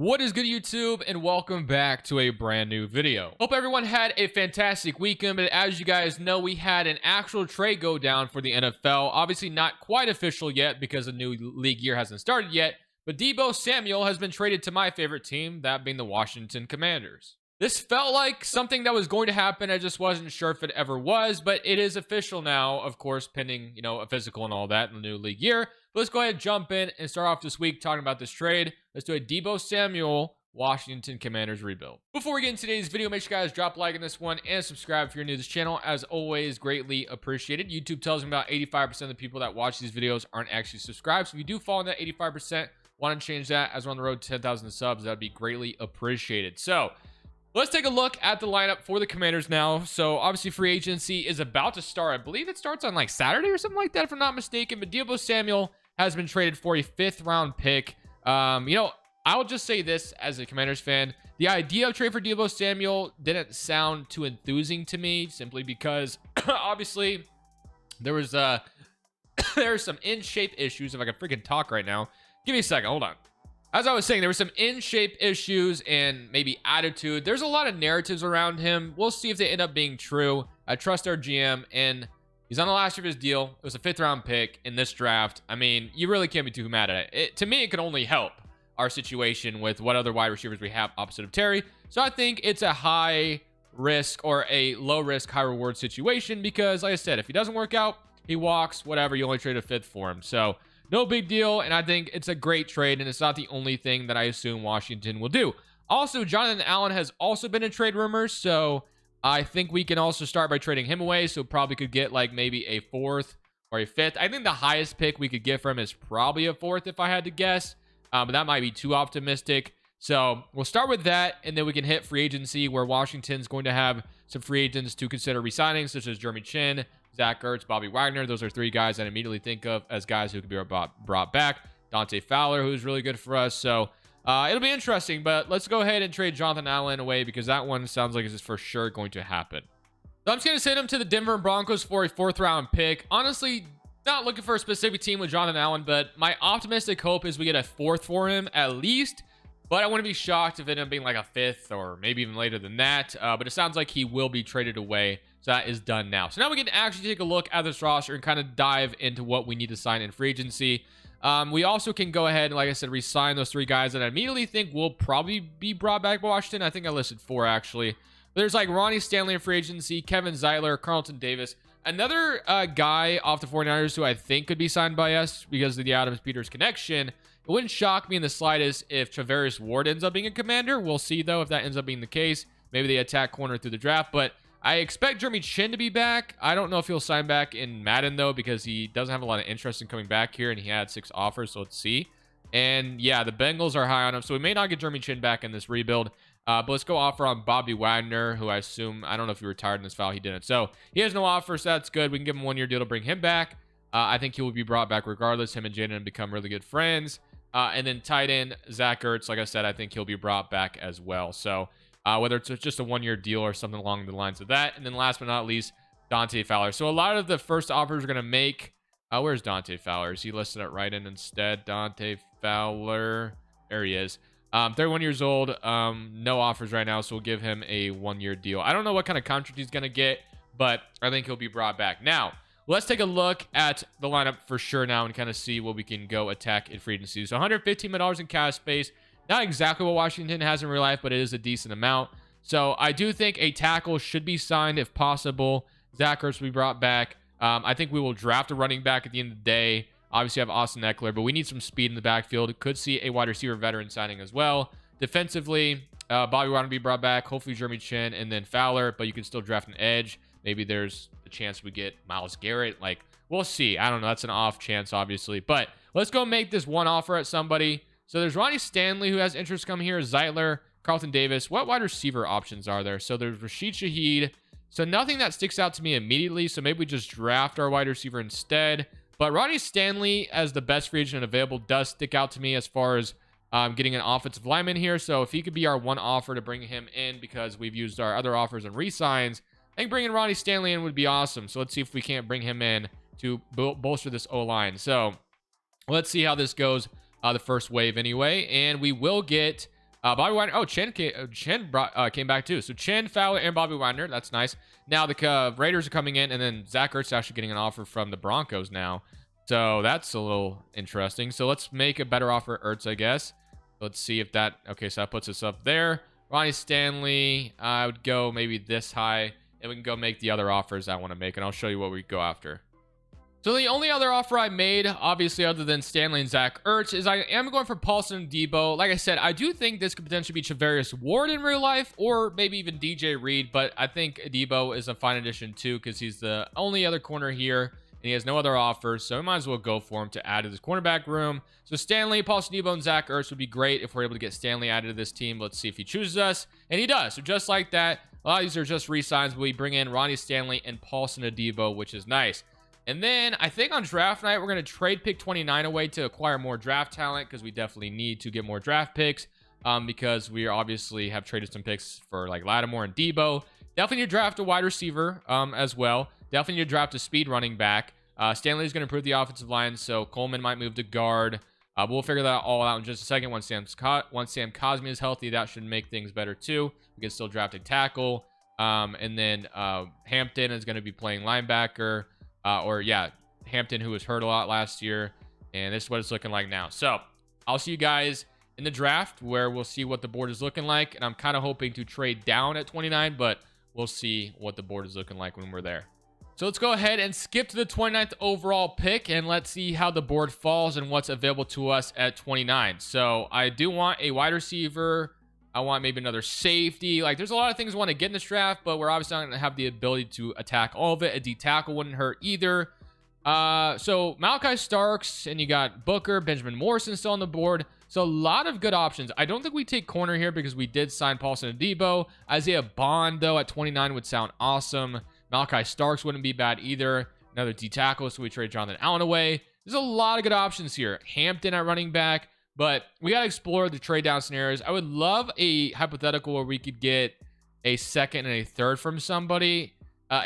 What is good, YouTube, and welcome back to a brand new video. Hope everyone had a fantastic weekend, but as you guys know, we had an actual trade go down for the NFL. Obviously not quite official yet because the new league year hasn't started yet, but Deebo Samuel has been traded to my favorite team, that being the Washington Commanders. This felt like something that was going to happen. I just wasn't sure if it ever was, but it is official now, of course, pending, a physical and all that in the new league year. But let's go ahead and jump in and start off this week talking about this trade. Let's do a Deebo Samuel Washington Commanders rebuild. Before we get into today's video, make sure you guys drop a like on this one and subscribe if you're new to this channel. As always, greatly appreciated. YouTube tells me about 85% of the people that watch these videos aren't actually subscribed. So if you do fall in that 85%, want to change that as we're on the road to 10,000 subs, that'd be greatly appreciated. So let's take a look at the lineup for the Commanders now. So obviously free agency is about to start. I believe it starts on like Saturday or something like that, if I'm not mistaken. But Deebo Samuel has been traded for a 5th round pick. I'll just say this as a Commanders fan. The idea of trade for Deebo Samuel didn't sound too enthusing to me, simply because obviously there was there are some in-shape issues. If I can freaking talk right now. Give me a second. Hold on. As I was saying, there were some in-shape issues and maybe attitude. There's a lot of narratives around him. We'll see if they end up being true. I trust our GM, and he's on the last year of his deal. It was a 5th round pick in this draft. I mean, you really can't be too mad at it. To me, it could only help our situation with what other wide receivers we have opposite of Terry. So I think it's a high risk or a low risk, high reward situation because, like I said, if he doesn't work out, he walks, whatever. You only trade a 5th for him. So no big deal, and I think it's a great trade, and it's not the only thing that I assume Washington will do. Also, Jonathan Allen has also been in trade rumors, so I think we can also start by trading him away, so probably could get like maybe a 4th or a 5th. I think the highest pick we could get from him is probably a 4th if I had to guess, but that might be too optimistic. So we'll start with that, and then we can hit free agency, where Washington's going to have some free agents to consider re-signing, such as Jeremy Chin, Zach Ertz, Bobby Wagner. Those are 3 guys that I immediately think of as guys who could be brought back. Dante Fowler, who's really good for us. So it'll be interesting, but let's go ahead and trade Jonathan Allen away because that one sounds like it's for sure going to happen. So I'm just going to send him to the Denver Broncos for a 4th round pick. Honestly, not looking for a specific team with Jonathan Allen, but my optimistic hope is we get a 4th for him at least. But I wouldn't be shocked if it ended up being like a 5th or maybe even later than that. But it sounds like he will be traded away. So that is done now. So now we can actually take a look at this roster and kind of dive into what we need to sign in free agency. We also can go ahead and, like I said, re-sign those 3 guys that I immediately think will probably be brought back by Washington. I think I listed 4 actually. But there's like Ronnie Stanley in free agency, Kevin Zeitler, Carlton Davis. Another guy off the 49ers who I think could be signed by us because of the Adams-Peters connection. It wouldn't shock me in the slightest if Travaris Ward ends up being a Commander. We'll see, though, if that ends up being the case. Maybe they attack corner through the draft, but I expect Jeremy Chin to be back. I don't know if he'll sign back in Madden, though, because he doesn't have a lot of interest in coming back here, and he had 6 offers, so let's see. And, yeah, the Bengals are high on him, so we may not get Jeremy Chin back in this rebuild. But let's go offer on Bobby Wagner, who I assume, I don't know if he retired in this foul. He didn't. So he has no offer, so that's good. We can give him a 1-year deal to bring him back. I think he will be brought back regardless. Him and Jaden have become really good friends. And then tight end, Zach Ertz, like I said, I think he'll be brought back as well. So whether it's just a 1-year deal or something along the lines of that. And then last but not least, Dante Fowler. So a lot of the first offers we're going to make. Where's Dante Fowler? Is he listed at right end instead? Dante Fowler. There he is. 31 years old. No offers right now, so we'll give him a 1-year deal. I don't know what kind of contract he's going to get, but I think he'll be brought back. Now, let's take a look at the lineup for sure now and kind of see what we can go attack in free agency. So $115 million in cash space. Not exactly what Washington has in real life, but it is a decent amount. So I do think a tackle should be signed if possible. Zach Ertz will be brought back. I think we will draft a running back at the end of the day. Obviously, I have Austin Eckler, but we need some speed in the backfield. Could see a wide receiver veteran signing as well. Defensively, Bobby Wagner to be brought back. Hopefully, Jeremy Chin and then Fowler, but you can still draft an edge. Maybe there's a chance we get Myles Garrett. Like, we'll see. I don't know. That's an off chance, obviously. But let's go make this one offer at somebody. So there's Ronnie Stanley, who has interest coming here. Zeitler, Carlton Davis. What wide receiver options are there? So there's Rashid Shaheed. So nothing that sticks out to me immediately. So maybe we just draft our wide receiver instead. But Ronnie Stanley, as the best free agent available, does stick out to me as far as getting an offensive lineman here. So if he could be our one offer to bring him in because we've used our other offers and re-signs, I think bringing Ronnie Stanley in would be awesome. So let's see if we can't bring him in to bolster this O-line. So let's see how this goes the first wave anyway. And we will get Bobby Wagner. Oh, came back too. So Chen, Fowler, and Bobby Wagner. That's nice. Now the Raiders are coming in, and then Zach Ertz is actually getting an offer from the Broncos now. So that's a little interesting. So let's make a better offer at Ertz, I guess. Let's see if that... Okay, so that puts us up there. Ronnie Stanley, I would go maybe this high, and we can go make the other offers I want to make, and I'll show you what we go after. So the only other offer I made, obviously other than Stanley and Zach Ertz, is I am going for Paulson and Deebo. Like I said, I do think this could potentially be Travarius Ward in real life, or maybe even DJ Reed, but I think Deebo is a fine addition too, because he's the only other corner here, and he has no other offers, so we might as well go for him to add to this cornerback room. So Stanley, Paulson, Deebo, and Zach Ertz would be great if we're able to get Stanley added to this team. Let's see if he chooses us, and he does. So just like that, a lot of these are just re-signs. We bring in Ronnie Stanley and Paulson Adebo, which is nice. And then I think on draft night, we're going to trade pick 29 away to acquire more draft talent, because we definitely need to get more draft picks, because we obviously have traded some picks for like Lattimore and Deebo. Definitely need to draft a wide receiver as well. Definitely need to draft a speed running back. Stanley is going to improve the offensive line, so Coleman might move to guard. We'll figure that all out in just a second. Once Sam Cosmi is healthy, that should make things better too. We can still draft a tackle. And then Hampton is going to be playing linebacker. Hampton, who was hurt a lot last year, and this is what it's looking like now. So I'll see you guys in the draft, where we'll see what the board is looking like, and I'm kind of hoping to trade down at 29, but we'll see what the board is looking like when we're there. So let's go ahead and skip to the 29th overall pick, and let's see how the board falls and what's available to us at 29. So I do want a wide receiver. I want maybe another safety. Like, there's a lot of things I want to get in this draft, but we're obviously not going to have the ability to attack all of it. A D tackle wouldn't hurt either. So Malachi Starks, and you got Booker, Benjamin Morrison still on the board. So a lot of good options. I don't think we take corner here, because we did sign Paulson Adebo. Isaiah Bond, though, at 29 would sound awesome. Malachi Starks wouldn't be bad either. Another D tackle, so we trade Jonathan Allen away. There's a lot of good options here. Hampton at running back. But we got to explore the trade down scenarios. I would love a hypothetical where we could get a second and a third from somebody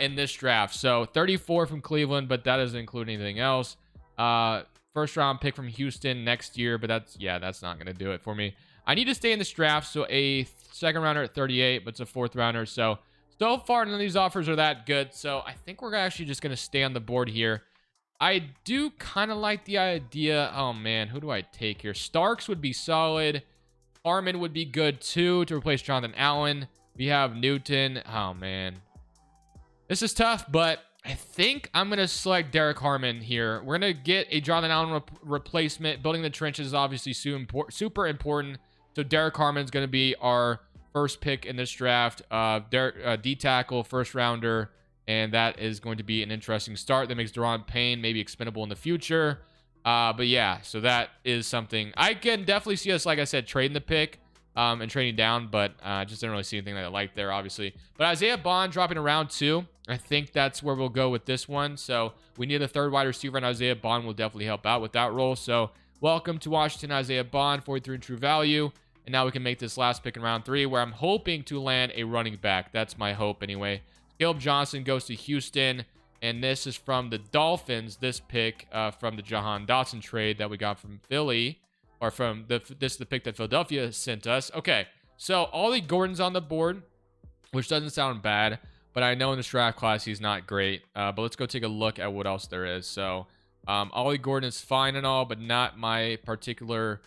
in this draft. So 34 from Cleveland, but that doesn't include anything else. First round pick from Houston next year, but that's not going to do it for me. I need to stay in this draft. So a second rounder at 38, but it's a fourth rounder. So far, none of these offers are that good. So I think we're actually just going to stay on the board here. I do kind of like the idea. Oh, man, who do I take here? Starks would be solid. Harmon would be good, too, to replace Jonathan Allen. We have Newton. Oh, man. This is tough, but I think I'm going to select Derek Harmon here. We're going to get a Jonathan Allen replacement. Building the trenches is obviously super important. So Derek Harmon is going to be our first pick in this draft. D tackle, first rounder. And that is going to be an interesting start. That makes Daron Payne maybe expendable in the future. But yeah, so that is something. I can definitely see us, like I said, trading the pick and trading down. But I just didn't really see anything that I liked there, obviously. But Isaiah Bond dropping around 2. I think that's where we'll go with this one. So we need a third wide receiver, and Isaiah Bond will definitely help out with that role. So welcome to Washington, Isaiah Bond, 43 in true value. And now we can make this last pick in round 3, where I'm hoping to land a running back. That's my hope anyway. Caleb Johnson goes to Houston, and this is from the Dolphins. This pick from the Jahan Dotson trade that we got from Philly, or from this is the pick that Philadelphia sent us. Okay, so Ollie Gordon's on the board, which doesn't sound bad, but I know in this draft class he's not great. But let's go take a look at what else there is. So Ollie Gordon is fine and all, but not my particular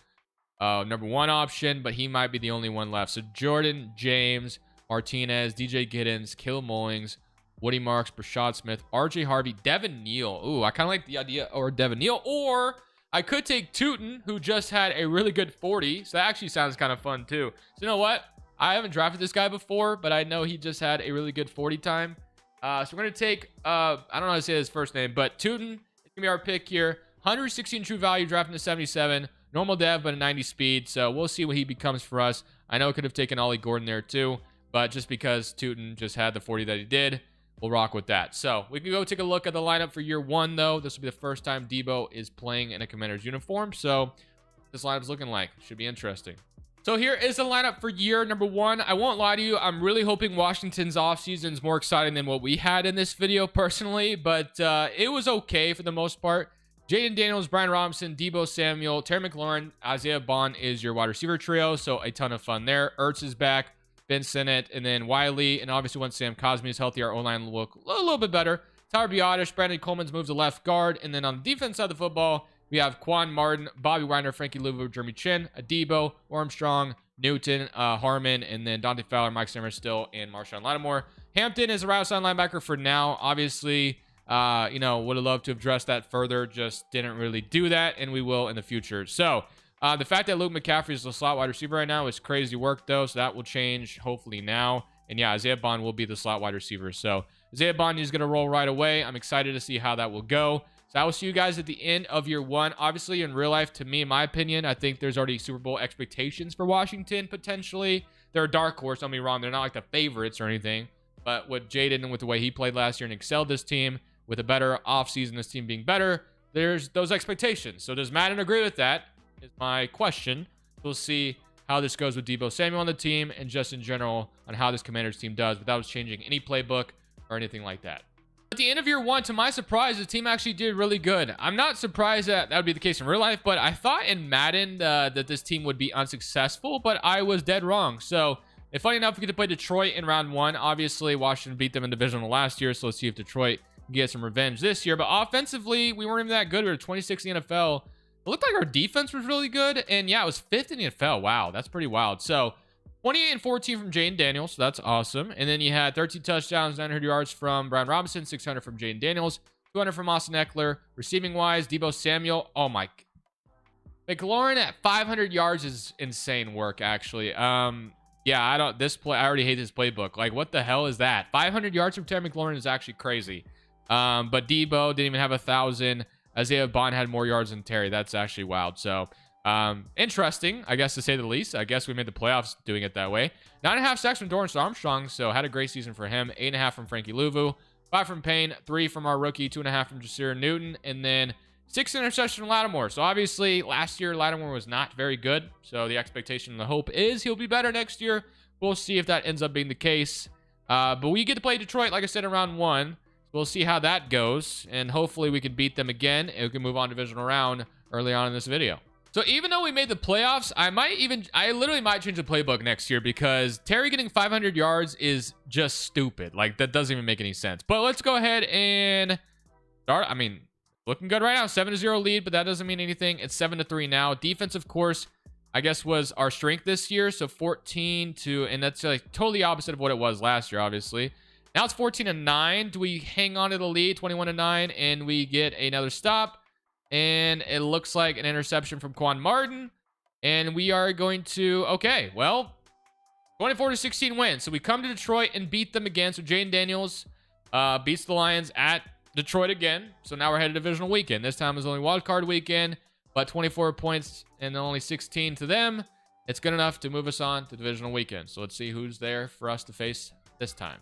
number 1 option, but he might be the only one left. So Jordan James, Martinez, DJ Giddens, Caleb Mullings, Woody Marks, Brashad Smith, RJ Harvey, Devin Neal. Ooh, I kind of like the idea, or Devin Neal, or I could take Tootin, who just had a really good 40. So that actually sounds kind of fun too. So you know what? I haven't drafted this guy before, but I know he just had a really good 40 time. So we're going to take, I don't know how to say his first name, but Tootin is going to be our pick here. 116 true value, drafting to 77. Normal dev, but a 90 speed. So we'll see what he becomes for us. I know I could have taken Ollie Gordon there too, but just because Tootin just had the 40 that he did, we'll rock with that. So we can go take a look at the lineup for year 1, though. This will be the first time Deebo is playing in a Commander's uniform. So this lineup's looking like should be interesting. So here is the lineup for year number 1. I won't lie to you. I'm really hoping Washington's offseason is more exciting than what we had in this video personally, but it was okay for the most part. Jaden Daniels, Brian Robinson, Deebo Samuel, Terry McLaurin, Isaiah Bond is your wide receiver trio. So a ton of fun there. Ertz is back, Ben Sinnott, and then Wiley. And obviously once Sam Cosmi is healthy, our O-line will look a little bit better. Tyler Biotish, Brandon Coleman's moved to left guard. And then on the defense side of the football, we have Quan Martin, Bobby Wagner, Frankie Louvu, Jeremy Chin, Deebo, Armstrong, Newton, Harmon, and then Dante Fowler, Mike Zimmer still, and Marshawn Lattimore. Hampton is a right side linebacker for now. Obviously, would have loved to have addressed that further, just didn't really do that, and we will in the future. So the fact that Luke McCaffrey is the slot wide receiver right now is crazy work, though, so that will change hopefully now. And yeah, Isaiah Bond will be the slot wide receiver. So Isaiah Bond is going to roll right away. I'm excited to see how that will go. So I will see you guys at the end of year one. Obviously, in real life, to me, in my opinion, I think there's already Super Bowl expectations for Washington, potentially. They're a dark horse, don't be wrong. They're not like the favorites or anything. But with Jaden and with the way he played last year and excelled this team, with a better offseason, this team being better, there's those expectations. So does Madden agree with that? Is my question. We'll see how this goes with Deebo Samuel on the team and just in general on how this Commanders team does without changing any playbook or anything like that. At the end of year one, to my surprise, the team actually did really good. I'm not surprised that would be the case in real life, but I thought in Madden that this team would be unsuccessful, but I was dead wrong. So, and funny enough, we get to play Detroit in round one. Obviously, Washington beat them in Divisional last year, so let's see if Detroit can get some revenge this year. But offensively, we weren't even that good. We were 26th in the NFL. It looked like our defense was really good, and yeah, it was 5th in the NFL. Wow, that's pretty wild. So, 28 and 14 from Jaden Daniels, so that's awesome. And then you had 13 touchdowns, 900 yards from Brian Robinson, 600 from Jaden Daniels, 200 from Austin Eckler. Receiving wise, Deebo Samuel. Oh my, McLaurin at 500 yards is insane work, actually. Yeah, I already hate this playbook. Like, what the hell is that? 500 yards from Terry McLaurin is actually crazy. But Deebo didn't even have 1,000. Isaiah Bond had more yards than Terry. That's actually wild. So, interesting, I guess, to say the least. I guess we made the playoffs doing it that way. 9.5 sacks from Dorrance Armstrong, so had a great season for him. 8.5 from Frankie Louvu, 5 from Payne, 3 from our rookie, 2.5 from Jasir Newton, and then 6 interceptions from Lattimore. So obviously, last year Lattimore was not very good. So the expectation and the hope is he'll be better next year. We'll see if that ends up being the case. But we get to play Detroit, like I said, in round one. We'll see how that goes, and hopefully we can beat them again, and we can move on to divisional round early on in this video. So even though we made the playoffs, I literally might change the playbook next year because Terry getting 500 yards is just stupid. Like, that doesn't even make any sense. But let's go ahead and start. I mean, looking good right now. 7-0 lead, but that doesn't mean anything. It's 7-3 now. Defense, of course, I guess was our strength this year. So 14-2, and that's like totally opposite of what it was last year, obviously. Now it's 14-9. Do we hang on to the lead? 21-9, and we get another stop. And it looks like an interception from Quan Martin. And we are going to, okay, well, 24-16 win. So we come to Detroit and beat them again. So Jaden Daniels beats the Lions at Detroit again. So now we're headed to divisional weekend. This time is only wild card weekend, but 24 points and only 16 to them. It's good enough to move us on to divisional weekend. So let's see who's there for us to face this time.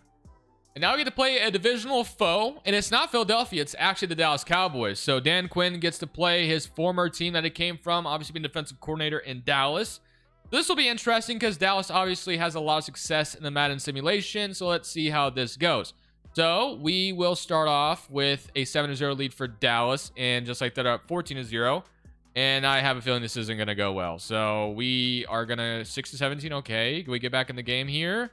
And now we get to play a divisional foe, and it's not Philadelphia, it's actually the Dallas Cowboys. So Dan Quinn gets to play his former team that he came from, obviously being defensive coordinator in Dallas. This will be interesting because Dallas obviously has a lot of success in the Madden simulation, so let's see how this goes. So we will start off with a 7-0 lead for Dallas, and just like that, up 14-0. And I have a feeling this isn't going to go well. So we are going to 6-17, okay. Can we get back in the game here?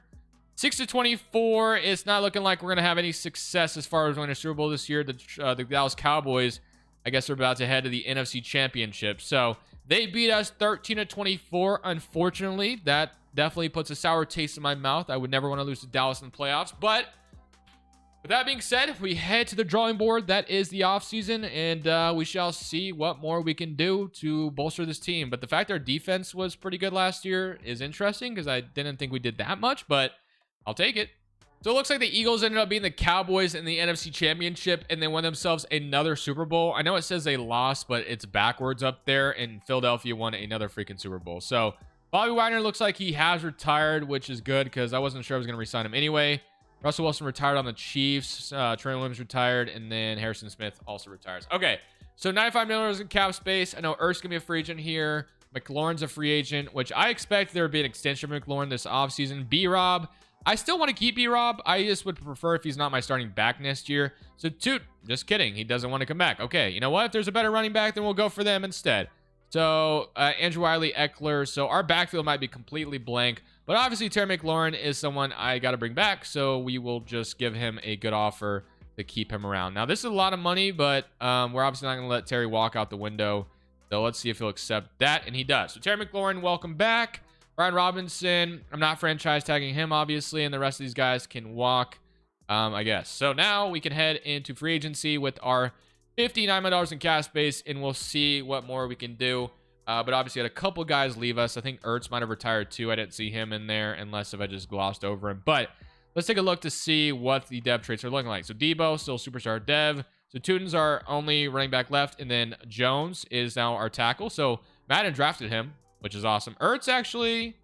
6-24. It's not looking like we're going to have any success as far as winning a Super Bowl this year. The Dallas Cowboys, I guess, are about to head to the NFC Championship. So they beat us 13-24. Unfortunately, that definitely puts a sour taste in my mouth. I would never want to lose to Dallas in the playoffs. But with that being said, we head to the drawing board. That is the offseason, and we shall see what more we can do to bolster this team. But the fact our defense was pretty good last year is interesting because I didn't think we did that much, but I'll take it. So it looks like the Eagles ended up being the Cowboys in the NFC Championship, and they won themselves another Super Bowl. I know it says they lost, but it's backwards up there, and Philadelphia won another freaking Super Bowl. So Bobby Wagner looks like he has retired, which is good because I wasn't sure I was going to re-sign him anyway. Russell Wilson retired on the Chiefs. Trey Williams retired, and then Harrison Smith also retires. Okay, so $95 million in cap space. I know Ertz going to be a free agent here. McLaurin's a free agent, which I expect there would be an extension of McLaurin this offseason. B-Rob, I still want to keep B-Rob. I just would prefer if he's not my starting back next year. So Toot, just kidding. He doesn't want to come back. Okay, you know what? If there's a better running back, then we'll go for them instead. So Andrew Wiley, Eckler. So our backfield might be completely blank. But obviously, Terry McLaurin is someone I got to bring back. So we will just give him a good offer to keep him around. Now, this is a lot of money, but we're obviously not going to let Terry walk out the window. So let's see if he'll accept that. And he does. So Terry McLaurin, welcome back. Brian Robinson, I'm not franchise tagging him, obviously. And the rest of these guys can walk, I guess. So now we can head into free agency with our $59 million in cap space. And we'll see what more we can do. But obviously, had a couple guys leave us. I think Ertz might have retired too. I didn't see him in there unless if I just glossed over him. But let's take a look to see what the dev traits are looking like. So Deebo, still superstar dev. So Tutin's our only running back left. And then Jones is now our tackle. So Madden drafted him, which is awesome. Ertz actually,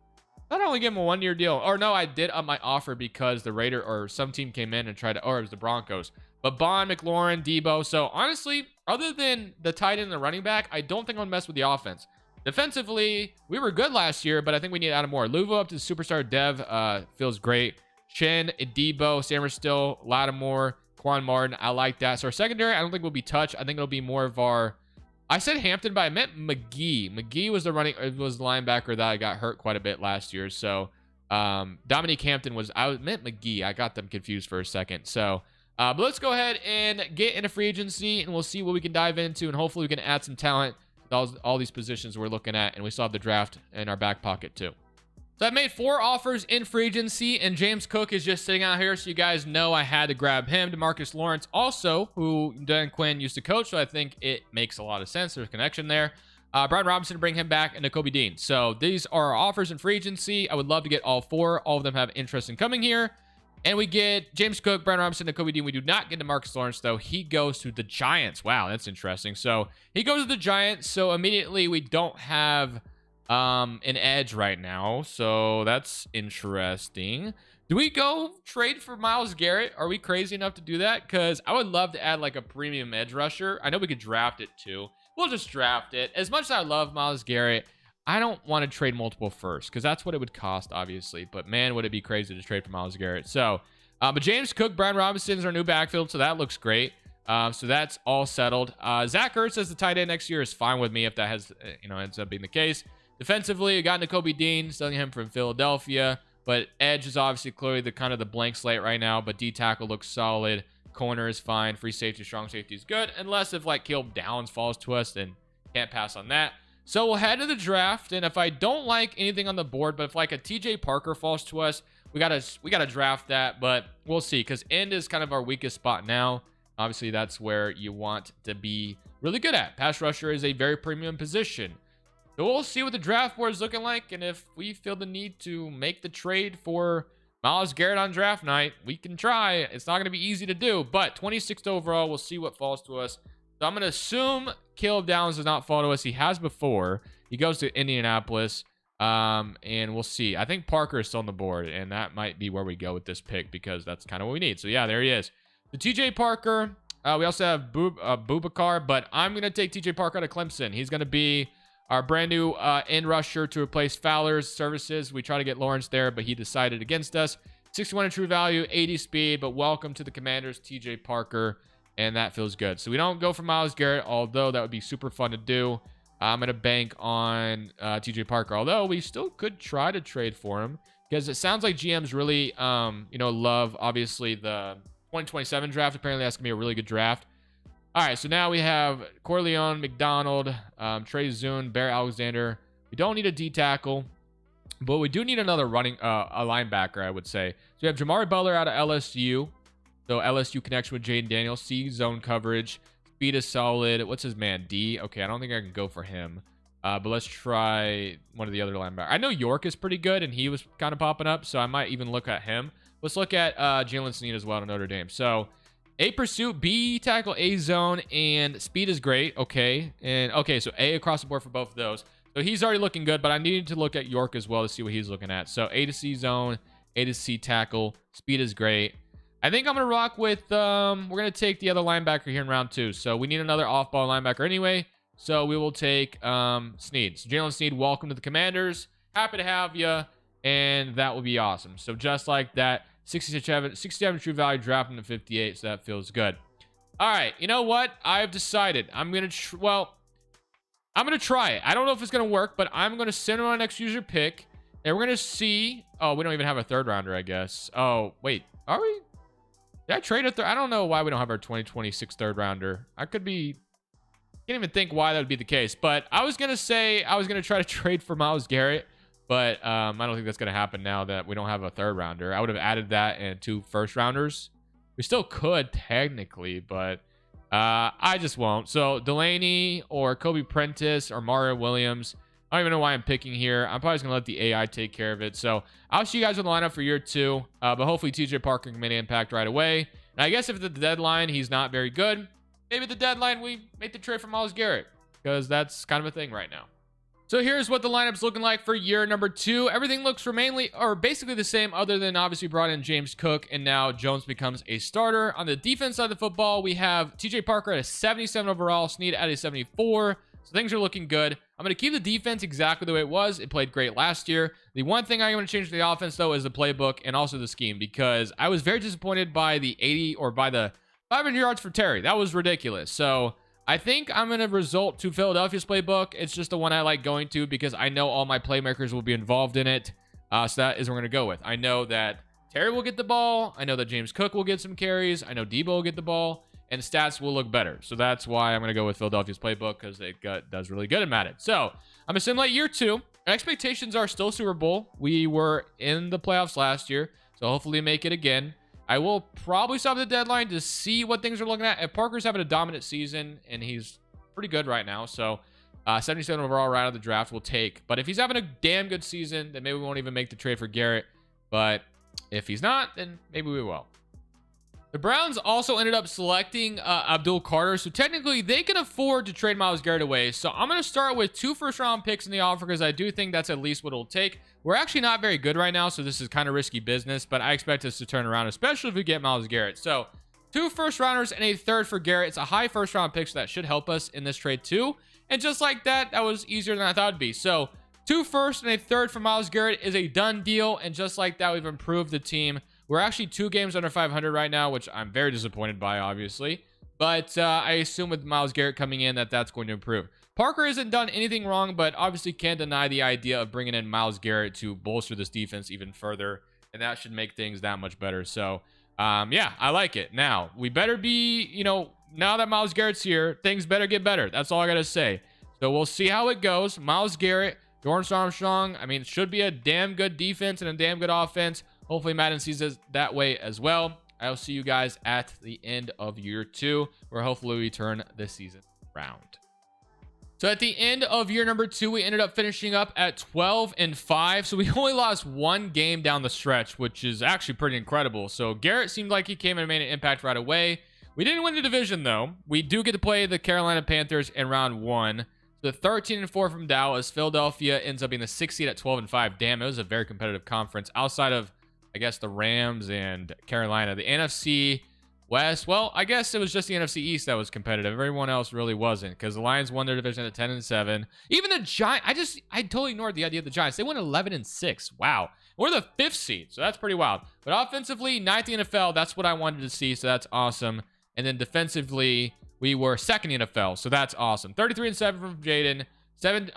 not only give him a 1-year deal. Or no, I did up my offer because the Raider or some team came in and tried to, or it was the Broncos. But Bond, McLaurin, Deebo. So honestly, other than the tight end and the running back, I don't think I'll mess with the offense. Defensively, we were good last year, but I think we need to add more. Luvo up to superstar dev feels great. Chin, Deebo, Sam Still, Lattimore, Quan Martin. I like that. So our secondary, I don't think will be touched. I think it'll be more of our. I said Hampton, but I meant McGee. McGee was the linebacker that I got hurt quite a bit last year. So Dominique Hampton was. I meant McGee. I got them confused for a second. So. But let's go ahead and get into free agency, and we'll see what we can dive into, and hopefully we can add some talent to all these positions we're looking at, and we still have the draft in our back pocket too. So I've made 4 offers in free agency, and James Cook is just sitting out here, so you guys know I had to grab him. DeMarcus Lawrence also, who Dan Quinn used to coach, so I think it makes a lot of sense. There's a connection there. Brian Robinson to bring him back, and Kobe Dean. So these are our offers in free agency. I would love to get all 4. All of them have interest in coming here. And we get James Cook, Brian Robinson, and Kobe Dean. We do not get DeMarcus Lawrence, though. He goes to the Giants. Wow, that's interesting. So he goes to the Giants. So immediately we don't have an edge right now. So that's interesting. Do we go trade for Myles Garrett? Are we crazy enough to do that? Because I would love to add like a premium edge rusher. I know we could draft it too. We'll just draft it. As much as I love Myles Garrett, I don't want to trade multiple first because that's what it would cost, obviously. But man, would it be crazy to trade for Myles Garrett. So, but James Cook, Brian Robinson is our new backfield, so that looks great. So that's all settled. Zach Ertz as the tight end next year is fine with me if that has, ends up being the case. Defensively, we got Kobe Dean, selling him from Philadelphia. But edge is obviously clearly the kind of the blank slate right now. But D tackle looks solid. Corner is fine. Free safety, strong safety is good. Unless if like Caleb Downs falls to us, then can't pass on that. So we'll head to the draft, and if I don't like anything on the board, but if like a TJ Parker falls to us, we gotta draft that, but we'll see, because end is kind of our weakest spot now. Obviously, that's where you want to be really good at. Pass rusher is a very premium position. So we'll see what the draft board is looking like, and if we feel the need to make the trade for Myles Garrett on draft night, we can try. It's not going to be easy to do, but 26th overall, we'll see what falls to us. So I'm going to assume Caleb Downs does not fall to us. He has before. He goes to Indianapolis, and we'll see. I think Parker is still on the board, and that might be where we go with this pick because that's kind of what we need. So, yeah, there he is. The TJ Parker. We also have Boubacar, but I'm going to take TJ Parker out of Clemson. He's going to be our brand new end rusher to replace Fowler's services. We tried to get Lawrence there, but he decided against us. 61 in true value, 80 speed, but welcome to the Commanders, TJ Parker. And that feels good. So we don't go for Myles Garrett, although that would be super fun to do. I'm going to bank on TJ Parker, although we still could try to trade for him because it sounds like GMs really, love, obviously, the 2027 draft. Apparently, that's going to be a really good draft. All right, so now we have Corleone, McDonald, Trey Zune, Bear Alexander. We don't need a D tackle, but we do need another running, a linebacker, I would say. So we have Jamari Butler out of LSU. So LSU connection with Jaden Daniels. C zone coverage. Speed is solid. What's his man? D. Okay, I don't think I can go for him. But let's try one of the other linebackers. I know York is pretty good, and he was kind of popping up, so I might even look at him. Let's look at Jalen Snead as well to Notre Dame. So A pursuit, B tackle, A zone, and speed is great. Okay. And okay, so A across the board for both of those. So he's already looking good, but I needed to look at York as well to see what he's looking at. So A to C zone, A to C tackle. Speed is great. I think I'm going to rock with, we're going to take the other linebacker here in round 2. So we need another off-ball linebacker anyway. So we will take Snead. So Jalen Snead, welcome to the Commanders. Happy to have you. and that will be awesome. So just like that, 67 true value dropping to 58, so that feels good. All right, you know what? I've decided I'm going to, I'm going to try it. I don't know if it's going to work, but I'm going to send on next user pick, and we're going to see. Oh, we don't even have a third rounder, I guess. Oh, wait, are we? Did I trade a third? I don't know why we don't have our 2026 third rounder. I could be, can't even think why that would be the case, but I was going to say I was going to try to trade for Myles Garrett, but I don't think that's going to happen now that we don't have a third rounder. I would have added that and 2 first rounders. We still could technically, but I just won't. So Delaney or Kobe Prentice or Mario Williams. I don't even know why I'm picking here. I'm probably just going to let the AI take care of it. So I'll see you guys with the lineup for year 2. But hopefully TJ Parker can make an impact right away. And I guess if at the deadline he's not very good, maybe at the deadline we make the trade for Myles Garrett, because that's kind of a thing right now. So here's what the lineup's looking like for year number 2. Everything looks basically the same, other than obviously brought in James Cook, and now Jones becomes a starter. On the defense side of the football, we have TJ Parker at a 77 overall, Snead at a 74. So things are looking good. I'm going to keep the defense exactly the way it was. It played great last year. The one thing I'm going to change to the offense, though, is the playbook and also the scheme, because I was very disappointed by the 500 yards for Terry. That was ridiculous. So I think I'm going to resort to Philadelphia's playbook. It's just the one I like going to because I know all my playmakers will be involved in it. So that is what we're going to go with. I know that Terry will get the ball. I know that James Cook will get some carries. I know Deebo will get the ball, and stats will look better. So that's why I'm going to go with Philadelphia's playbook, because it does really good in Madden. So I'm going to simulate year 2. Our expectations are still Super Bowl. We were in the playoffs last year, so hopefully make it again. I will probably stop at the deadline to see what things are looking at. If Parker's having a dominant season, and he's pretty good right now, so 77 overall right out of the draft we'll take. But if he's having a damn good season, then maybe we won't even make the trade for Garrett. But if he's not, then maybe we will. The Browns also ended up selecting Abdul Carter, so technically they can afford to trade Myles Garrett away. So I'm going to start with 2 first-round picks in the offer, because I do think that's at least what it'll take. We're actually not very good right now, so this is kind of risky business, but I expect us to turn around, especially if we get Myles Garrett. So 2 first-rounders and a third for Garrett. It's a high first-round pick, so that should help us in this trade too. And just like that, that was easier than I thought it'd be. So 2 first and a third for Myles Garrett is a done deal, and just like that, we've improved the team. We're actually 2 games under 500 right now, which I'm very disappointed by, obviously. But I assume with Myles Garrett coming in that's going to improve. Parker hasn't done anything wrong, but obviously can't deny the idea of bringing in Myles Garrett to bolster this defense even further. And that should make things that much better. So, yeah, I like it. Now, we better be, now that Myles Garrett's here, things better get better. That's all I got to say. So we'll see how it goes. Myles Garrett, Dorrance Armstrong, it should be a damn good defense and a damn good offense. Hopefully Madden sees it that way as well. I'll see you guys at the end of year 2, where hopefully we turn this season around. So at the end of year number 2, we ended up finishing up at 12-5. So we only lost 1 game down the stretch, which is actually pretty incredible. So Garrett seemed like he came and made an impact right away. We didn't win the division, though. We do get to play the Carolina Panthers in round 1. The 13-4 from Dallas. Philadelphia ends up being the 6th seed at 12-5. Damn, it was a very competitive conference outside of, I guess, the Rams and Carolina. The NFC West, well, I guess it was just the NFC East that was competitive. Everyone else really wasn't, because the Lions won their division at 10-7. Even the Giants, I totally ignored the idea of the Giants. They went 11-6. Wow. We're the 5th seed, so that's pretty wild. But offensively, 9th in the NFL, that's what I wanted to see, so that's awesome. And then defensively, we were 2nd in the NFL, so that's awesome. 33-7 from Jaden,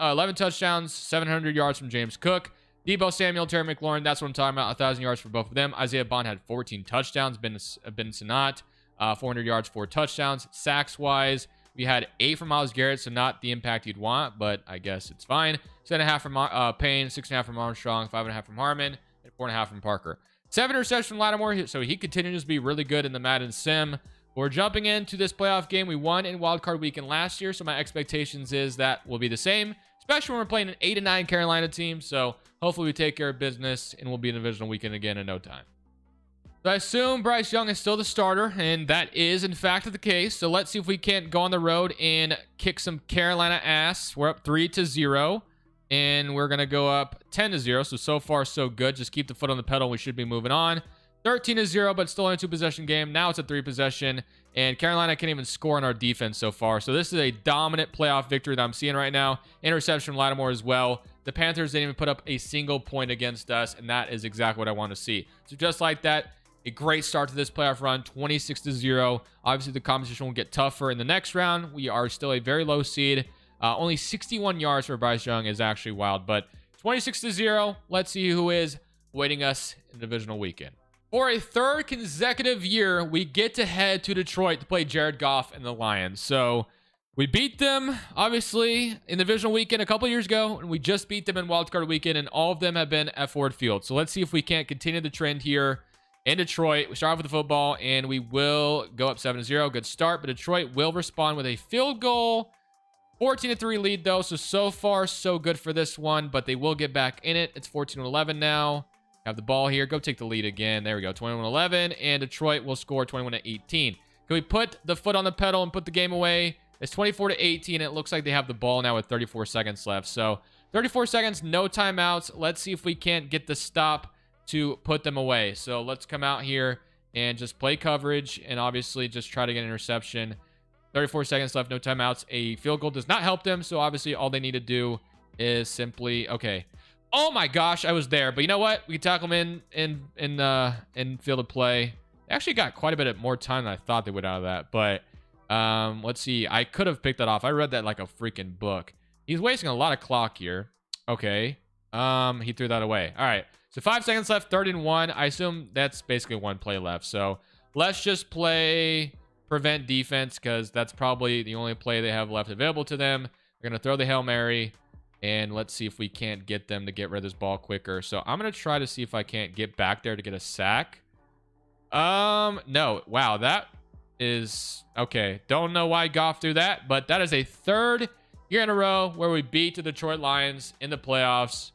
11 touchdowns, 700 yards from James Cook. Deebo Samuel, Terry McLaurin, that's what I'm talking about. 1,000 yards for both of them. Isaiah Bond had 14 touchdowns. Ben Sanat, 400 yards, 4 touchdowns. Sacks-wise, we had 8 from Myles Garrett, so not the impact you'd want, but I guess it's fine. 7.5 from Payne, 6.5 from Armstrong, 5.5 from Harmon, and 4.5 from Parker. 7 interceptions from Lattimore, so he continues to be really good in the Madden Sim. We're jumping into this playoff game. We won in wildcard weekend last year, so my expectations is that will be the same, especially when we're playing an 8-9 Carolina team. So hopefully we take care of business, and we'll be in the divisional weekend again in no time. So I assume Bryce Young is still the starter, and that is, in fact, the case. So let's see if we can't go on the road and kick some Carolina ass. We're up 3-0, and we're going to go up 10-0. So far, so good. Just keep the foot on the pedal. We should be moving on. 13-0, but still in a 2-possession game. Now it's a 3-possession, and Carolina can't even score on our defense so far. So this is a dominant playoff victory that I'm seeing right now. Interception from Lattimore as well. the Panthers didn't even put up a single point against us, and that is exactly what I want to see. So just like that, a great start to this playoff run, 26-0. Obviously, the competition will get tougher in the next round. We are still a very low seed. Only 61 yards for Bryce Young is actually wild, but 26-0. Let's see who is waiting us in the divisional weekend. For a third consecutive year, we get to head to Detroit to play Jared Goff and the Lions. So we beat them, obviously, in the divisional weekend a couple years ago, and we just beat them in wildcard weekend, and all of them have been at Ford Field. So let's see if we can't continue the trend here in Detroit. We start off with the football, and we will go up 7-0. Good start, but Detroit will respond with a field goal. 14-3 lead, though, so far, so good for this one, but they will get back in it. It's 14-11 now. Have the ball here. Go take the lead again. There we go. 21-11, and Detroit will score 21-18. Can we put the foot on the pedal and put the game away? It's 24-18. It looks like they have the ball now with 34 seconds left. So 34 seconds, no timeouts. Let's see if we can't get the stop to put them away. So let's come out here and just play coverage and obviously just try to get an interception. 34 seconds left, no timeouts. A field goal does not help them. So obviously all they need to do is simply, okay. Oh my gosh, I was there. But you know what? We can tackle them in field of play. They actually got quite a bit more time than I thought they would out of that. But let's see. I could have picked that off. I read that like a freaking book. He's wasting a lot of clock here. Okay. He threw that away. All right. So 5 seconds left, 3rd and 1. I assume that's basically one play left. So let's just play prevent defense because that's probably the only play they have left available to them. They're going to throw the Hail Mary. And let's see if we can't get them to get rid of this ball quicker. So I'm going to try to see if I can't get back there to get a sack. No. Wow, that is... Okay, don't know why Goff threw that, but that is a 3rd year in a row where we beat the Detroit Lions in the playoffs.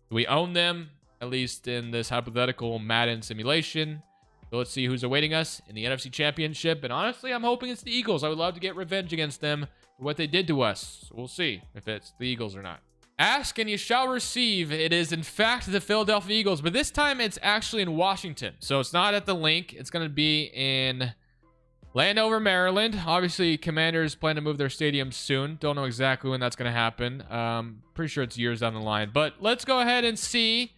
We own them, at least in this hypothetical Madden simulation. So let's see who's awaiting us in the NFC Championship. And honestly, I'm hoping it's the Eagles. I would love to get revenge against them for what they did to us. So we'll see if it's the Eagles or not. Ask and you shall receive. It is in fact the Philadelphia Eagles, but this time it's actually in Washington. So it's not at the link. It's going to be in Landover, Maryland. Obviously, Commanders plan to move their stadium soon. Don't know exactly when that's going to happen. Pretty sure it's years down the line. But let's go ahead and see if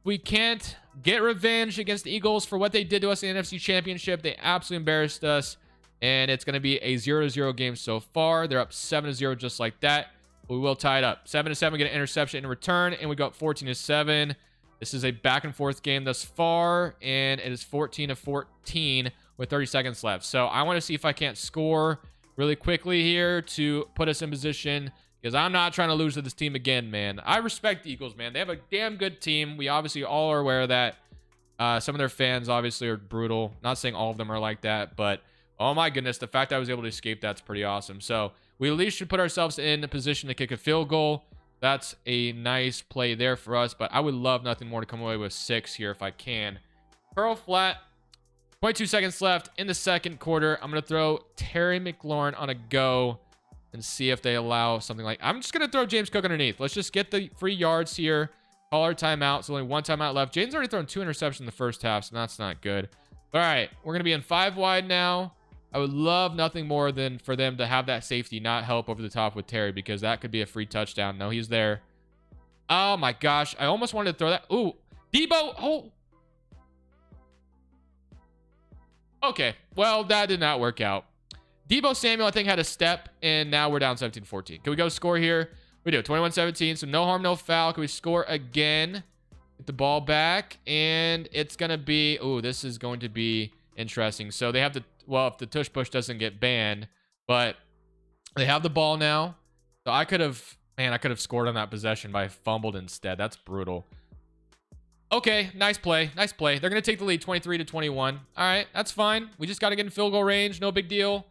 we can't get revenge against the Eagles for what they did to us in the NFC Championship. They absolutely embarrassed us, and it's going to be a 0-0 game so far. They're up 7-0 just like that. We will tie it up. 7-7, get an interception in return, and we go up 14-7. This is a back and forth game thus far, and it is 14-14 with 30 seconds left. So I want to see if I can't score really quickly here to put us in position, because I'm not trying to lose to this team again, man. I respect the Eagles, man. They have a damn good team. We obviously all are aware of that. Some of their fans obviously are brutal. Not saying all of them are like that, but oh my goodness, the fact that I was able to escape, that's pretty awesome. So we at least should put ourselves in a position to kick a field goal. That's a nice play there for us, but I would love nothing more to come away with 6 here if I can. Curl flat. 0.2 seconds left in the second quarter. I'm going to throw Terry McLaurin on a go and see if they allow something like... I'm just going to throw James Cook underneath. Let's just get the free yards here. Call our timeout. So only one timeout left. James already thrown 2 interceptions in the first half, so that's not good. All right, we're going to be in 5 wide now. I would love nothing more than for them to have that safety not help over the top with Terry, because that could be a free touchdown. No, he's there. Oh my gosh. I almost wanted to throw that. Ooh, Deebo. Oh. Okay. Well, that did not work out. Deebo Samuel, I think, had a step, and now we're down 17-14. Can we go score here? We do. 21-17, so no harm, no foul. Can we score again? Get the ball back, and it's going to be... Ooh, this is going to be interesting. So they have to... Well, if the tush push doesn't get banned, but they have the ball now. So I could have... Man, I could have scored on that possession, but I fumbled instead. That's brutal. Okay, nice play. Nice play. They're going to take the lead 23-21. All right, that's fine. We just got to get in field goal range. No big deal.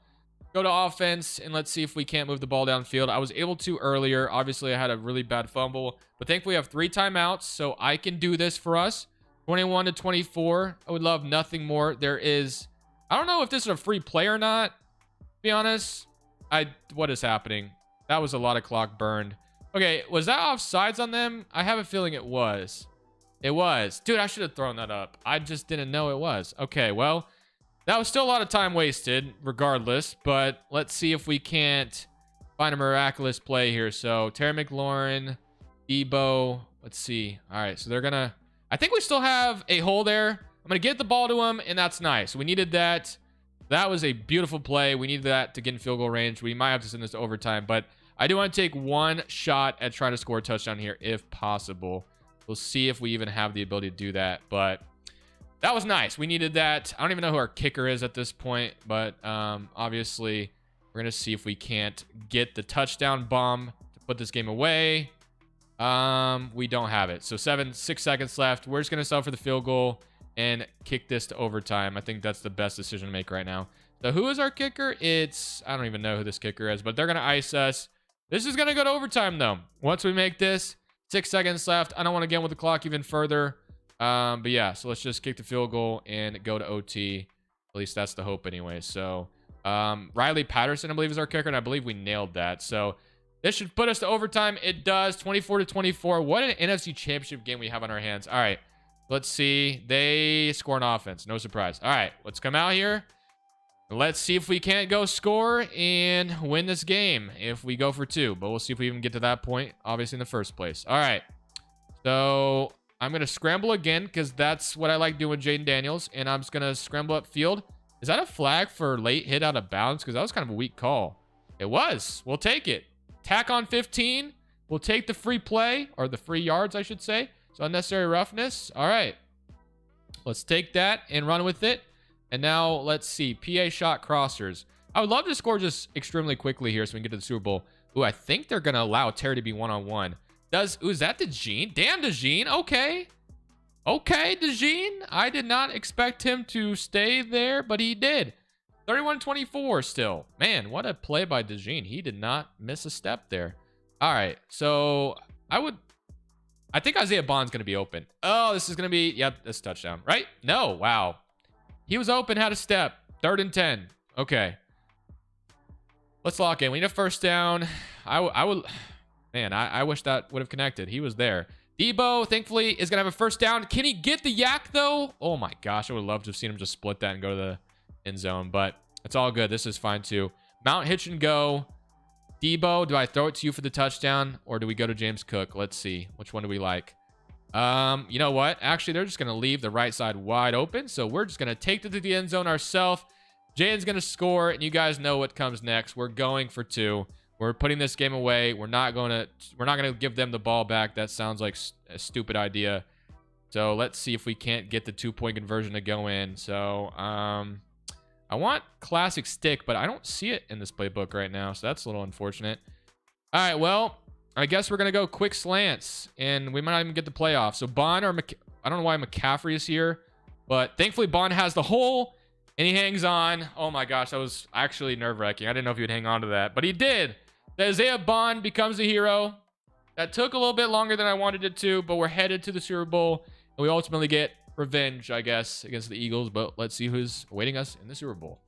Go to offense, and let's see if we can't move the ball downfield. I was able to earlier. Obviously, I had a really bad fumble, but thankfully, we have 3 timeouts, so I can do this for us. 21-24. I would love nothing more. There is... I don't know if this is a free play or not, to be honest. What is happening? That was a lot of clock burned. Okay, was that offsides on them? I have a feeling it was. It was. Dude, I should have thrown that up. I just didn't know it was. Okay, well, that was still a lot of time wasted, regardless. But let's see if we can't find a miraculous play here. So, Terry McLaurin, Deebo. Let's see. All right, so they're gonna. I think we still have a hole there. I'm gonna get the ball to him, and that's nice. We needed that. That was a beautiful play. We needed that to get in field goal range. We might have to send this to overtime, but I do want to take one shot at trying to score a touchdown here if possible. We'll see if we even have the ability to do that, but that was nice. We needed that. I don't even know who our kicker is at this point, but obviously we're going to see if we can't get the touchdown bomb to put this game away. We don't have it. So 6 seconds left. We're just going to settle for the field goal and kick this to overtime. I think that's the best decision to make right now. So who is our kicker? I don't even know who this kicker is, but they're going to ice us. This is going to go to overtime, though. Once we make this, 6 seconds left. I don't want to get with the clock even further. But yeah, so let's just kick the field goal and go to OT. At least that's the hope anyway. So Riley Patterson, I believe, is our kicker, and I believe we nailed that. So this should put us to overtime. It does. 24-24. What an NFC Championship game we have on our hands. All right, let's see. They score an offense. No surprise. All right, let's come out here. Let's see if we can't go score and win this game if we go for 2. But we'll see if we even get to that point, obviously, in the first place. All right. So I'm going to scramble again because that's what I like doing with Jaden Daniels. And I'm just going to scramble up field. Is that a flag for late hit out of bounds? Because that was kind of a weak call. It was. We'll take it. Tack on 15. We'll take the free play, or the free yards, I should say. So unnecessary roughness. All right. Let's take that and run with it. And now let's see. PA shot crossers. I would love to score just extremely quickly here so we can get to the Super Bowl. Ooh, I think they're going to allow Terry to be one-on-one. Ooh, is that DeJean? Damn, DeJean. Okay. Okay, DeJean. I did not expect him to stay there, but he did. 31-24 still. Man, what a play by DeJean. He did not miss a step there. All right. So I think Isaiah Bond's going to be open. Oh, this is going to be, yep, this touchdown, right? No, wow. He was open, had a step. 3rd and 10. Okay. Let's lock in. We need a first down. I wish that would have connected. He was there. Deebo, thankfully, is going to have a first down. Can he get the yak, though? Oh, my gosh. I would love to have seen him just split that and go to the end zone, but it's all good. This is fine, too. Mount, hitch, and go. Deebo, do I throw it to you for the touchdown, or do we go to James Cook? Let's see. Which one do we like? You know what? Actually, they're just going to leave the right side wide open, so we're just going to take it to the end zone ourselves. Jaden's going to score, and you guys know what comes next. We're going for 2. We're putting this game away. We're not going to give them the ball back. That sounds like a stupid idea. So let's see if we can't get the 2-point conversion to go in. So I want classic stick, but I don't see it in this playbook right now, so that's a little unfortunate. All right, well, I guess we're going to go quick slants, and we might not even get the playoff. So Bond I don't know why McCaffrey is here, but thankfully Bond has the hole, and he hangs on. Oh my gosh, that was actually nerve-wracking. I didn't know if he would hang on to that, but he did. The Isaiah Bond becomes a hero. That took a little bit longer than I wanted it to, but we're headed to the Super Bowl, and we ultimately get revenge, I guess, against the Eagles, but let's see who's awaiting us in the Super Bowl.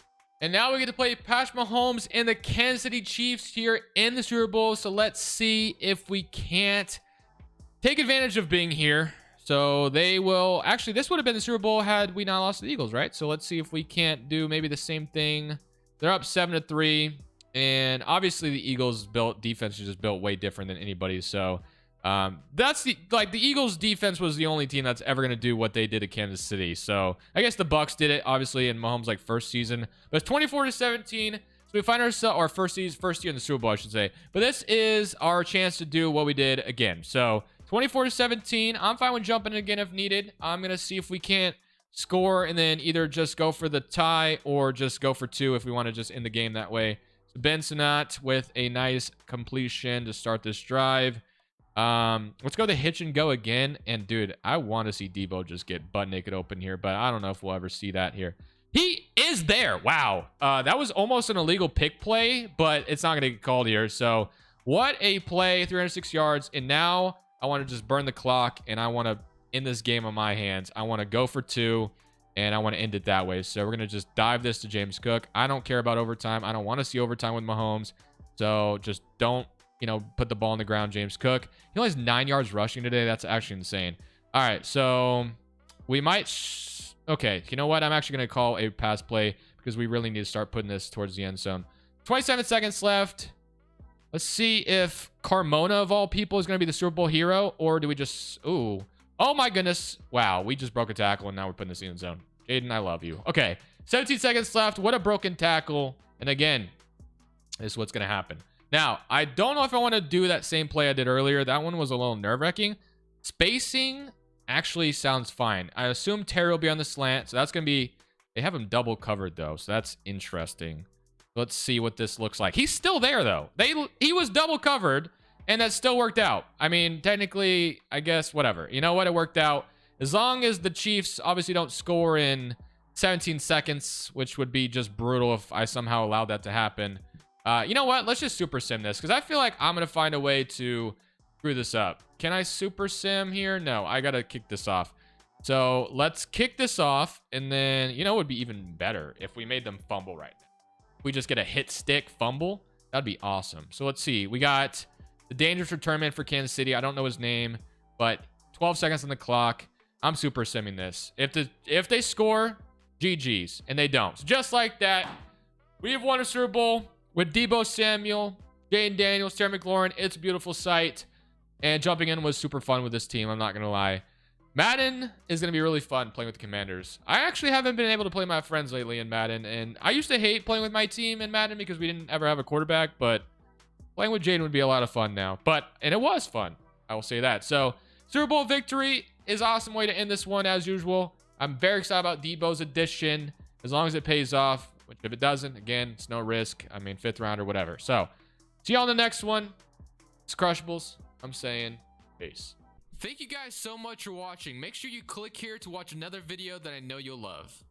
And now we get to play Patrick Mahomes and the Kansas City Chiefs here in the Super Bowl. So let's see if we can't take advantage of being here. So they will actually, this would have been the Super Bowl had we not lost to the Eagles, right? So let's see if we can't do maybe the same thing. They're up 7-3, and obviously the Eagles defense is just built way different than anybody's. So that's the Eagles defense was the only team that's ever going to do what they did at Kansas City. So I guess the Bucs did it obviously in Mahomes' first season, but it's 24-17. So we find ourselves our first year in the Super Bowl, I should say. But this is our chance to do what we did again. So 24-17. I'm fine with jumping in again if needed. I'm going to see if we can't score and then either just go for the tie or just go for 2 if we want to just end the game that way. So Ben Sinnott with a nice completion to start this drive. Let's go the hitch and go again. And dude, I want to see Deebo just get butt naked open here, but I don't know if we'll ever see that here. He is there. Wow. That was almost an illegal pick play, but it's not going to get called here. So what a play, 306 yards. And now I want to just burn the clock and I want to end this game on my hands. I want to go for 2 and I want to end it that way. So we're going to just dive this to James Cook. I don't care about overtime. I don't want to see overtime with Mahomes. So just don't, put the ball on the ground, James Cook. He only has 9 yards rushing today. That's actually insane. All right, so we might... Okay, you know what? I'm actually going to call a pass play because we really need to start putting this towards the end zone. 27 seconds left. Let's see if Carmona, of all people, is going to be the Super Bowl hero, or do we just... Ooh. Oh, my goodness. Wow, we just broke a tackle, and now we're putting this in the zone. Jaden, I love you. Okay, 17 seconds left. What a broken tackle. And again, this is what's going to happen. Now, I don't know if I want to do that same play I did earlier. That one was a little nerve-wracking. Spacing actually sounds fine. I assume Terry will be on the slant, so that's going to be... They have him double covered, though, so that's interesting. Let's see what this looks like. He's still there, though. He was double covered, and that still worked out. I mean, technically, I guess, whatever. You know what? It worked out. As long as the Chiefs obviously don't score in 17 seconds, which would be just brutal if I somehow allowed that to happen. You know what? Let's just super sim this, because I feel like I'm going to find a way to screw this up. Can I super sim here? No, I got to kick this off. So let's kick this off, and then, you know, it would be even better if we made them fumble right now. If we just get a hit stick fumble, that'd be awesome. So let's see. We got the dangerous return man for Kansas City. I don't know his name, but 12 seconds on the clock. I'm super simming this. If they score, GG's, and they don't. So just like that, we have won a Super Bowl with Deebo Samuel, Jane Daniels, Terry McLaurin. It's a beautiful sight, and jumping in was super fun with this team. I'm not going to lie. Madden is going to be really fun playing with the Commanders. I actually haven't been able to play my friends lately in Madden, and I used to hate playing with my team in Madden because we didn't ever have a quarterback, but playing with Jaden would be a lot of fun now. And it was fun, I will say that. So, Super Bowl victory is an awesome way to end this one, as usual. I'm very excited about Deebo's addition, as long as it pays off, which if it doesn't, again, it's no risk. I mean, 5th round or whatever. So, see you on the next one. It's Crushables. I'm saying peace. Thank you guys so much for watching. Make sure you click here to watch another video that I know you'll love.